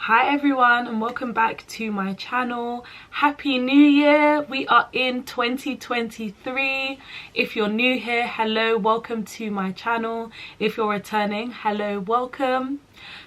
Hi everyone, and welcome back to my channel. Happy New Year! We are in 2023. If you're new here, hello, welcome to my channel. If you're returning, hello, welcome.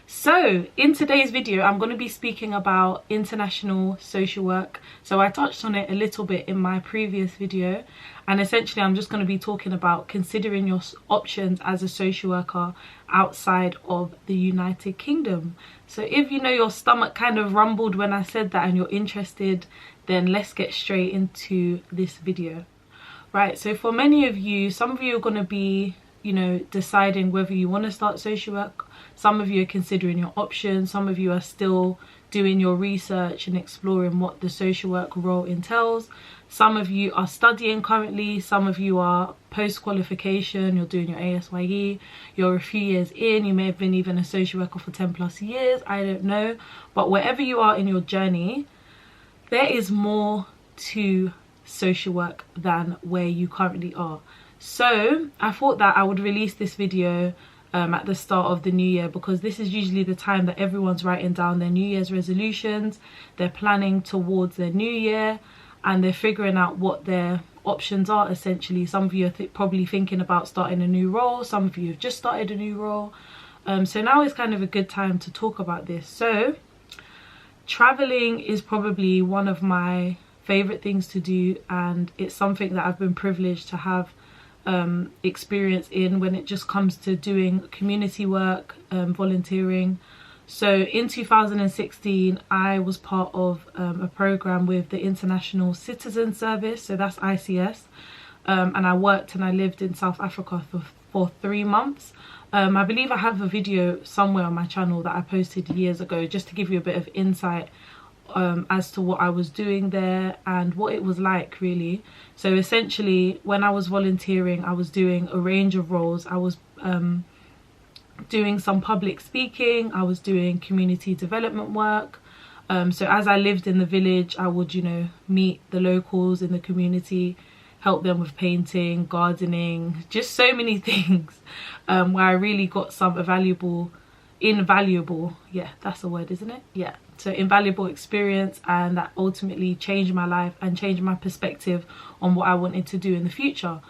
So in today's video I'm going to be speaking about international social work. So I touched on it a little bit in my previous video, and essentially I'm just going to be talking about considering your options as a social worker outside of the United Kingdom. So if you know your stomach kind of rumbled when I said that and you're interested, then let's get straight into this video. Right, so for many of you, some of you are going to be, deciding whether you want to start social work. Some of you are considering your options. Some of you are still doing your research and exploring what the social work role entails. Some of you are studying currently. Some of you are post-qualification. You're doing your ASYE. You're a few years in. You may have been even a social worker for 10+ years. I don't know. But wherever you are in your journey, there is more to social work than where you currently are. So I thought that I would release this video at the start of the new year, because this is usually the time that everyone's writing down their New Year's resolutions. They're planning towards their new year and they're figuring out what their options are essentially. Some of you are probably thinking about starting a new role. Some of you have just started a new role. So now is kind of a good time to talk about this. So traveling is probably one of my favorite things to do, and it's something that I've been privileged to have experience in when it just comes to doing community work, volunteering. So in 2016 I was part of a program with the International Citizen Service, so that's ICS, and I worked and I lived in South Africa for 3 months. I believe I have a video somewhere on my channel that I posted years ago, just to give you a bit of insight as to what I was doing there and what it was like, really. So essentially when I was volunteering, I was doing a range of roles. I was doing some public speaking, I was doing community development work. So as I lived in the village, I would meet the locals in the community, help them with painting, gardening, just so many things, where I really got some invaluable, yeah, that's a word, isn't it? Yeah, so invaluable experience, and that ultimately changed my life and changed my perspective on what I wanted to do in the future.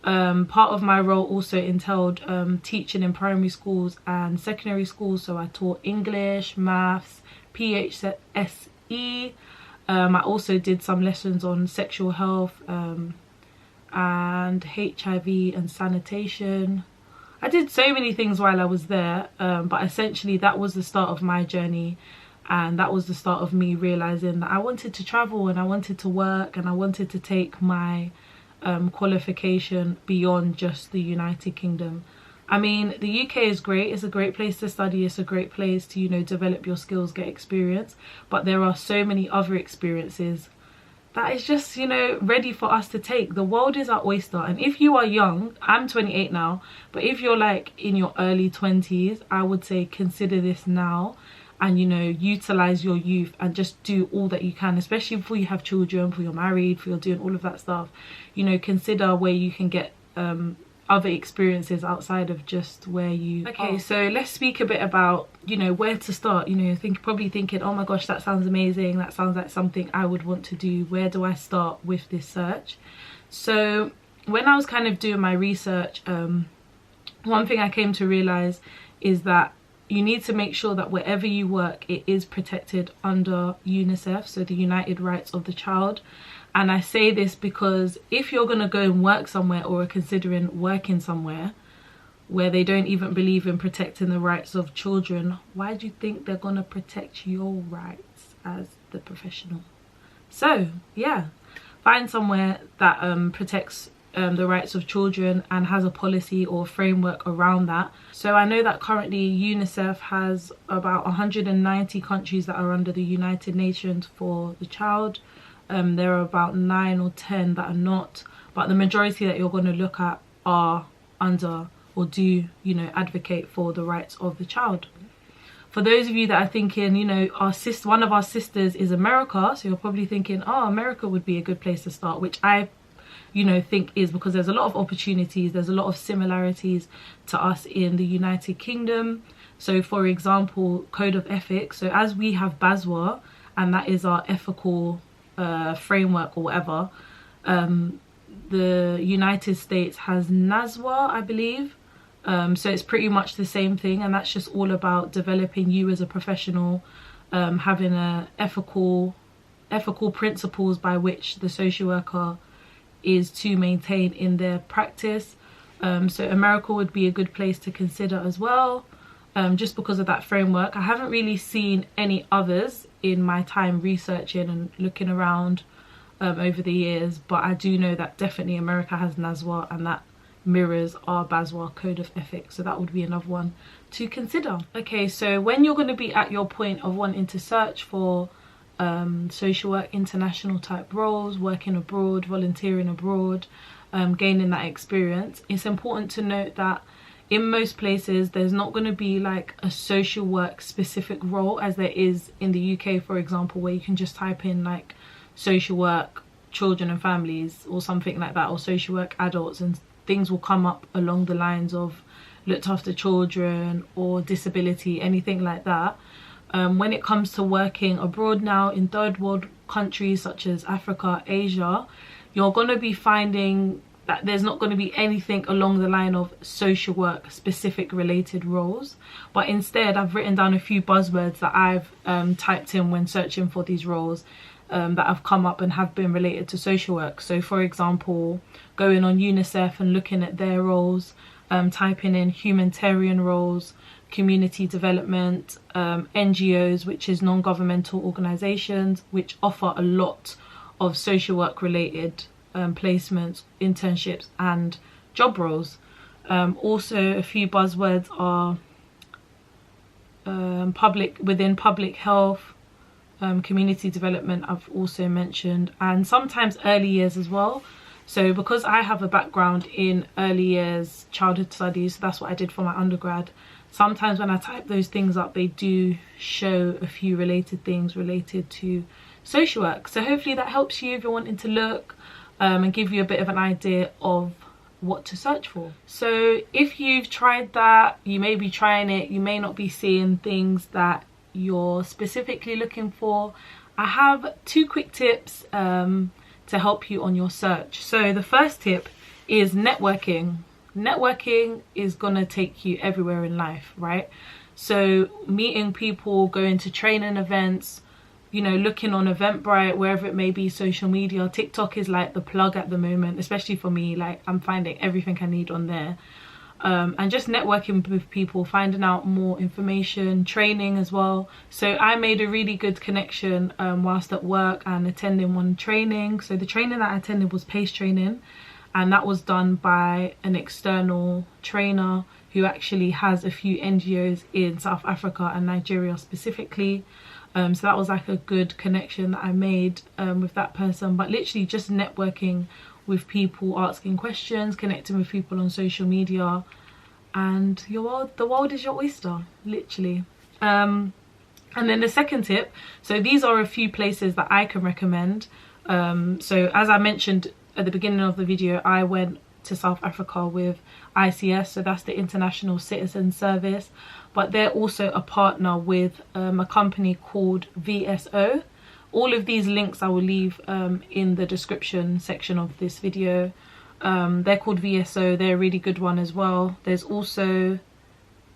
Part of my role also entailed teaching in primary schools and secondary schools. So I taught English, maths, PHSE. I also did some lessons on sexual health and HIV and sanitation. I did so many things while I was there, but essentially that was the start of my journey, and that was the start of me realizing that I wanted to travel and I wanted to work and I wanted to take my qualification beyond just the United Kingdom. I mean, the UK is great. It's a great place to study. It's a great place to develop your skills, get experience, but there are so many other experiences that is just ready for us to take. The world is our oyster, and if you are young, I'm 28 now, but if you're like in your early 20s, I would say consider this now and utilize your youth and just do all that you can, especially before you have children, before you're married, before you're doing all of that stuff. Consider where you can get other experiences outside of just where you are. So let's speak a bit about where to start. Probably thinking, oh my gosh, that sounds amazing, that sounds like something I would want to do. Where do I start with this search? So when I was kind of doing my research, one thing I came to realize is that you need to make sure that wherever you work, it is protected under UNICEF, so the United Rights of the Child. And I say this because if you're going to go and work somewhere, or are considering working somewhere where they don't even believe in protecting the rights of children, why do you think they're going to protect your rights as the professional? So yeah, find somewhere that protects the rights of children and has a policy or framework around that. So I know that currently UNICEF has about 190 countries that are under the United Nations for the child. There are about 9 or 10 that are not, but the majority that you're going to look at are under or do advocate for the rights of the child. For those of you that are thinking, one of our sisters is America, so you're probably thinking, oh, America would be a good place to start, which I think is because there's a lot of opportunities, there's a lot of similarities to us in the United Kingdom. So for example, code of ethics, so as we have BASWA, and that is our ethical framework or whatever, the United States has NASWA, I believe. So it's pretty much the same thing, and that's just all about developing you as a professional, having a ethical principles by which the social worker is to maintain in their practice. So America would be a good place to consider as well, just because of that framework. I haven't really seen any others in my time researching and looking around over the years, but I do know that definitely America has NASWA, and that mirrors our BASWA code of ethics, so that would be another one to consider. Okay, so when you're going to be at your point of wanting to search for social work international type roles, working abroad, volunteering abroad, gaining that experience, it's important to note that in most places there's not going to be like a social work specific role as there is in the UK, for example, where you can just type in like social work children and families or something like that, or social work adults, and things will come up along the lines of looked after children or disability, anything like that. When it comes to working abroad now in third world countries such as Africa, Asia, you're going to be finding that there's not going to be anything along the line of social work specific related roles, but instead I've written down a few buzzwords that I've typed in when searching for these roles that have come up and have been related to social work. So for example, going on UNICEF and looking at their roles, typing in humanitarian roles, community development, NGOs, which is non-governmental organizations, which offer a lot of social work related placements, internships and job roles. Also a few buzzwords are within public health, community development I've also mentioned, and sometimes early years as well. So because I have a background in early years childhood studies, so that's what I did for my undergrad, sometimes when I type those things up they do show a few related things related to social work. So hopefully that helps you if you're wanting to look and give you a bit of an idea of what to search for. So if you've tried that, you may be trying it, you may not be seeing things that you're specifically looking for, I have 2 quick tips to help you on your search. So the first tip is networking. Networking is gonna take you everywhere in life, right? So meeting people, going to training events, you know, looking on Eventbrite, wherever it may be, social media. TikTok is like the plug at the moment, especially for me. Like I'm finding everything I need on there. And just networking with people, finding out more information, training as well. So I made a really good connection whilst at work and attending one training. So the training that I attended was PACE training, and that was done by an external trainer who actually has a few NGOs in South Africa and Nigeria specifically. So that was like a good connection that I made with that person. But literally just networking with people, asking questions, connecting with people on social media, and the world is your oyster, literally. And then the second tip, so these are a few places that I can recommend. So as I mentioned at the beginning of the video, I went to South Africa with ICS, so that's the International Citizen Service, but they're also a partner with a company called VSO. All of these links I will leave in the description section of this video. They're called VSO, they're a really good one as well. There's also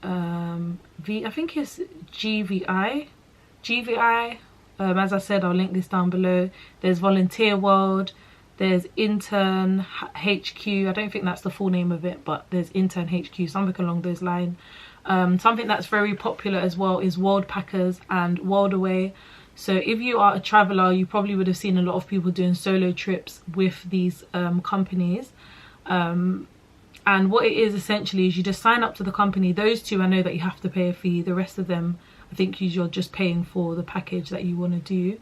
I think it's GVI. As I said, I'll link this down below. There's Volunteer World, there's Intern HQ. I don't think that's the full name of it, but there's Intern HQ, something along those lines. Something that's very popular as well is World Packers and World Away. So if you are a traveller, you probably would have seen a lot of people doing solo trips with these companies. And what it is essentially is you just sign up to the company. Those two, I know that you have to pay a fee. The rest of them, I think you're just paying for the package that you want to do.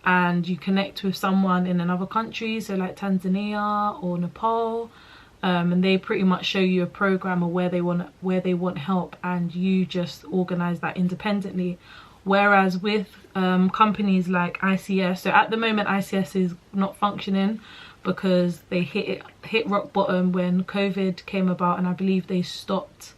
And you connect with someone in another country, so like Tanzania or Nepal. And they pretty much show you a program of where they want help, and you just organize that independently. Whereas with companies like ICS, so at the moment ICS is not functioning because they hit rock bottom when COVID came about, and I believe they stopped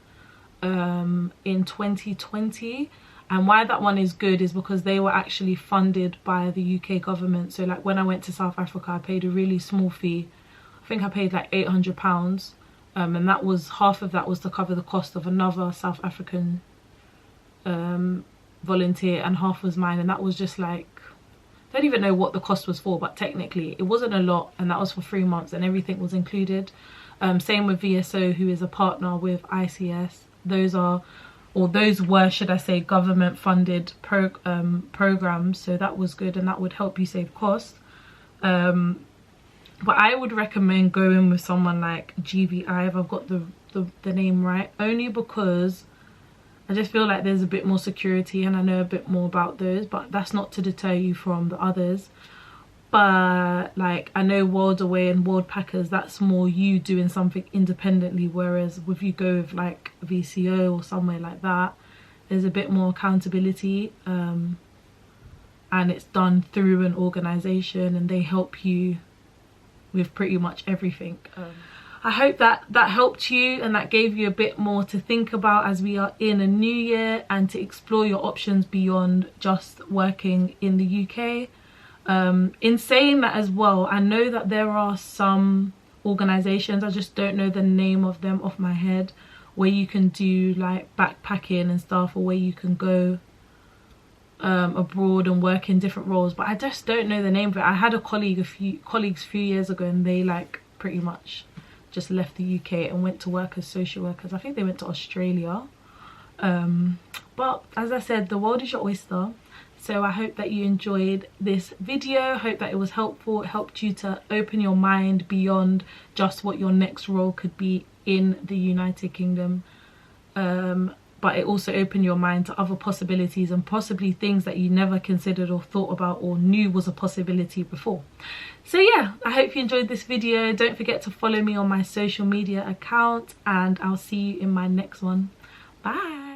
in 2020. And why that one is good is because they were actually funded by the UK government. So like when I went to South Africa, I paid a really small fee. I think I paid like £800, and that was, half of that was to cover the cost of another South African volunteer, and half was mine. And that was just like, I don't even know what the cost was for, but technically it wasn't a lot, and that was for 3 months and everything was included. Same with VSO, who is a partner with ICS. Those were, should I say, government funded programs, so that was good, and that would help you save costs. But I would recommend going with someone like GVI, if I've got the name right, only because I just feel like there's a bit more security and I know a bit more about those, but that's not to deter you from the others. But like, I know World Away and World Packers, that's more you doing something independently, whereas if you go with like VCO or somewhere like that, there's a bit more accountability, and it's done through an organization and they help you with pretty much everything. I hope that helped you and that gave you a bit more to think about as we are in a new year, and to explore your options beyond just working in the UK. In saying that as well, I know that there are some organizations, I just don't know the name of them off my head, where you can do like backpacking and stuff, or where you can go abroad and work in different roles, but I just don't know the name of it. I had a colleagues a few years ago, and they like pretty much just left the UK and went to work as social workers. I think they went to Australia. But as I said, the world is your oyster. So I hope that you enjoyed this video. Hope that it was helpful. It helped you to open your mind beyond just what your next role could be in the United Kingdom. But it also opened your mind to other possibilities, and possibly things that you never considered or thought about or knew was a possibility before. So yeah, I hope you enjoyed this video. Don't forget to follow me on my social media account, and I'll see you in my next one. Bye.